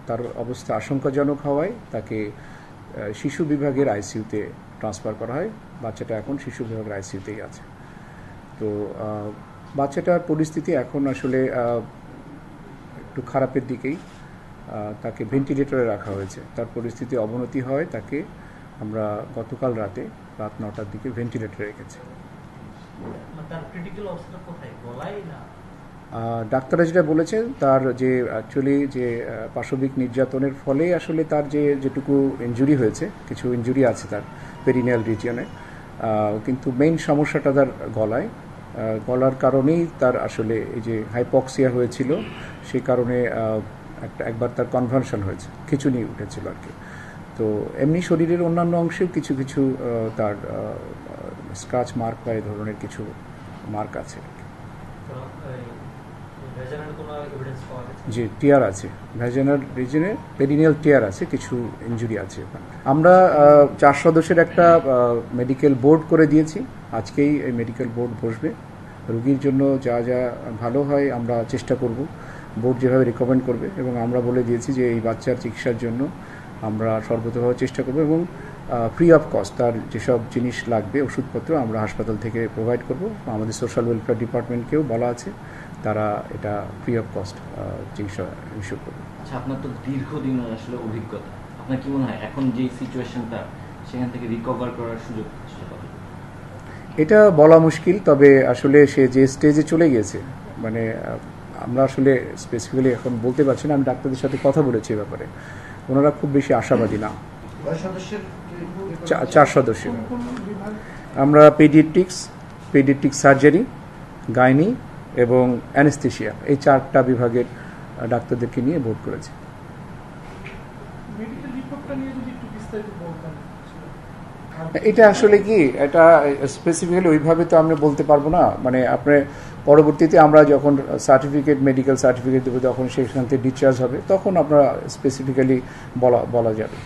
তার অবস্থা আশঙ্কাজনক হওয়ায় তাকে শিশু বিভাগের আইসিইউতে ট্রান্সফার করা হয়। বাচ্চাটা এখন শিশু বিভাগের আইসিইউতেই আছে। তো বাচ্চাটার পরিস্থিতি এখন আসলে একটু খারাপের দিকেই। তাকে ভেন্টিলেটরে রাখা হয়েছে। তার পরিস্থিতি অবনতি হয়, তাকে আমরা গতকাল রাত 9টার দিকে ভেন্টিলেটরে রেখেছি। ডাক্তাররা যেটা বলেছেন, তার যে অ্যাকচুয়ালি যে পাশবিক নির্যাতনের ফলে আসলে তার যেটুকু ইনজুরি হয়েছে, কিছু ইনজুরি আছে তার পেরিনিয়াল রিজিয়নে, কিন্তু মেইন সমস্যাটা তার গলার কারণেই তার আসলে এই যে হাইপক্সিয়া হয়েছিল, সেই কারণে একবার তার কনভালশন হয়েছে, খিঁচুনি উঠেছিল আর কি। তো এমনি শরীরের অন্যান্য অংশেও কিছু কিছু তার স্ক্র্যাচ মার্ক বা এই ধরনের কিছু মার্ক আছে। যে টিয়ার আছে, ভ্যাজানাল রিজনে পেরিনিয়াল টিয়ার আছে, কিছু ইনজুরি আছে। আমরা 4 সদস্যের একটা মেডিকেল বোর্ড করে দিয়েছি। আজকেই এই মেডিকেল বোর্ড বসবে। রোগীর জন্য যা যা ভালো হয় আমরা চেষ্টা করব, বোর্ড যেভাবে রিকমেন্ড করবে, এবং আমরা বলে দিয়েছি যে এই বাচ্চার চিকিৎসার জন্য আমরা সর্বতভাবে চেষ্টা করব, এবং ফ্রি অফ কস্ট তার যেসব জিনিস লাগবে, ওষুধপত্র আমরা হাসপাতাল থেকে প্রোভাইড করব। আমাদের সোশ্যাল ওয়েলফেয়ার ডিপার্টমেন্টকেও বলা আছে, তারা এটা ফ্রি অফ কস্ট চিকিৎসা ইস্যু করবে। আচ্ছা, আপনার তো দীর্ঘদিন আসলে অভিজ্ঞতা, আপনার কি মনে হয় এখন যে সিচুয়েশনটা সেখান থেকে রিকভার করার সুযোগ এটা বলা মুশকিল, তবে আসলে সে যে স্টেজে চলে গিয়েছে, মানে আমরা আসলে স্পেসিফিক্যালি এখন বলতে পারছি না। আমি ডাক্তারদের সাথে কথা বলেছি এ ব্যাপারে, ওনারা খুব বেশি আশাবাদী না। 4 সদস্য। আমরা পেডিয়াট্রিক্স সার্জারি, গাইনি এবং অ্যানেস্থেশিয়া, এই 4টা বিভাগের ডাক্তারদেরকে নিয়ে বোর্ড করেছি। এটা আসলে কি, এটা স্পেসিফিক্যালি ওইভাবে তো আমরা বলতে পারবো না। মানে আপনার পরবর্তীতে আমরা যখন মেডিকেল সার্টিফিকেট দেবো, যখন সেখান থেকে ডিসচার্জ হবে, তখন আমরা স্পেসিফিক্যালি বলা যাবে।